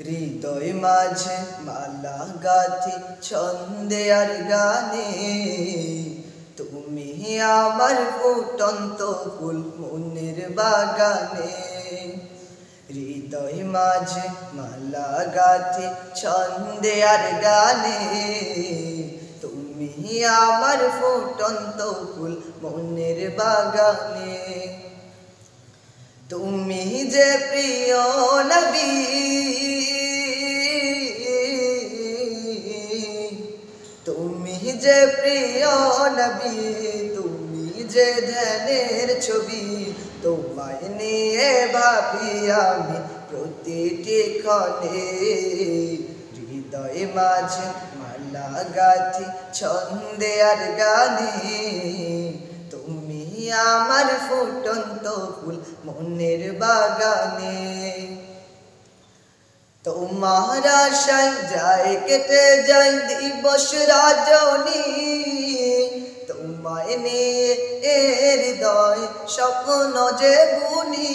হৃদয় মাঝে মালা গাথি ছন্দে আর গানে, তুমি আমার ফুটন্ত ফুল মনের বাগানে। হৃদয় মাঝে মালা গাথি ছন্দে আর গানে, তুমি আমার ফুটন্ত ফুল মনের বাগানে। তুমি যে প্রিয় নবী, তুমি যে প্রিয় নবী, তুমি যে ধ্যানের ছবি। তোমায় নিয়ে ভাবি আমি প্রতিটি ক্ষণে। হৃদয় মাঝে মালা গাথি ছন্দে আর গানে, তুমি আমার ফুটন্ত ফুল মনের বাগানে। তোমার আশায় যায় কেটে যায় দিবস রজনী, তোমায় নিয়ে হৃদয় স্বপ্ন যে বুনি।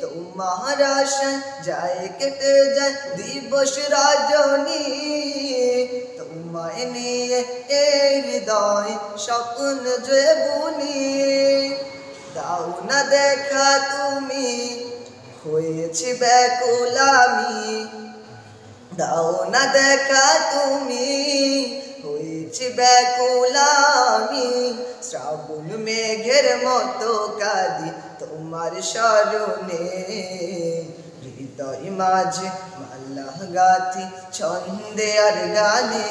তোমার আশায় যায় কেটে যায় দিবস রজনী, তোমায় নিয়ে হৃদয় স্বপ্ন যে বুনি। দাও না দেখা তুমি, হয়েছি ব্যাকুল আমি। দাও না দেখা তুমি, হয়েছি ব্যাকুল আমি। শ্রাবণ মেঘের মতো কাঁদি তোমার স্মরণে। হৃদয় মাঝে মালা গাথি ছন্দে আর গানে,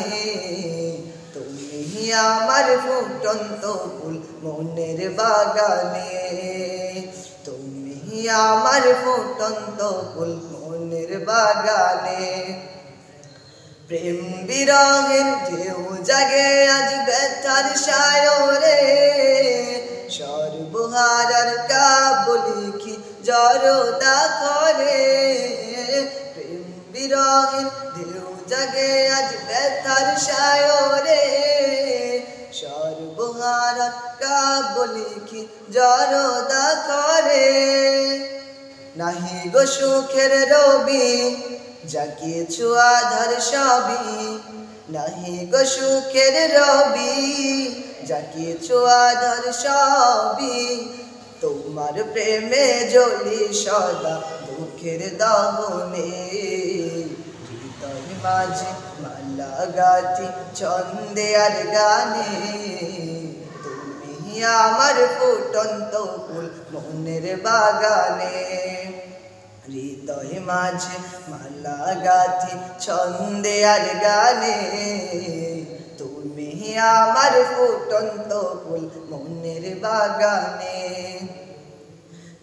তুমি আমার ফুটন্ত ফুল মনের বাগানে। তুমি আমার ফুটন্ত ফুল মনের বাগানে। প্রেম বিরহের ঢেউ জাগে আজ ব্যথার সায়রে, সর্বহারার কাব্য লিখি জড়তা করে। প্রেম বিরহের ঢেউ জাগে আজ ব্যথার সায়রে, সর্বহারার কাব্য লিখি জড়তা করে। নাহি গো সুখের রবি, জাগিয়েছ আধার সবই। নাহি গো সুখের রবি, জাগিয়েছ আধার সবই। তোমার প্রেমে জ্বলি সদা দুঃখের দহনে। হৃদয় মাঝে মালা গাথি ছন্দে আর গানে, তুমি আমার ফুটন্ত ফুল মনের বাগানে। হৃদয় মাঝে মালা গাথি ছন্দে আর গানে, তুমি আমার ফুটন্ত ফুল মনের বাগানে।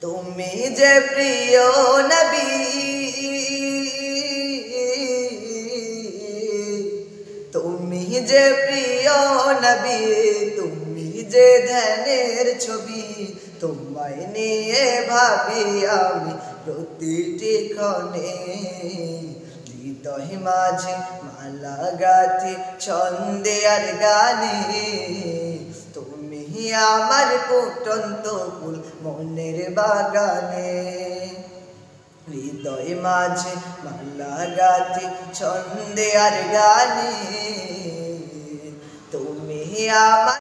তুমি যে প্রিয় নবী, তুমি যে প্রিয় নবী, তুমি যে ধ্যানের ছবি। তোমায় নিয়ে ভাবি আমি প্রতিটি ক্ষণে। হৃদয় মাঝে মালা গাথি ছন্দে আর গানে, তুমি আমার ফুটন্ত ফুল মনের বাগানে। হৃদয় মাঝে মালা গাথি ছন্দে আর গানে, তুমি আমার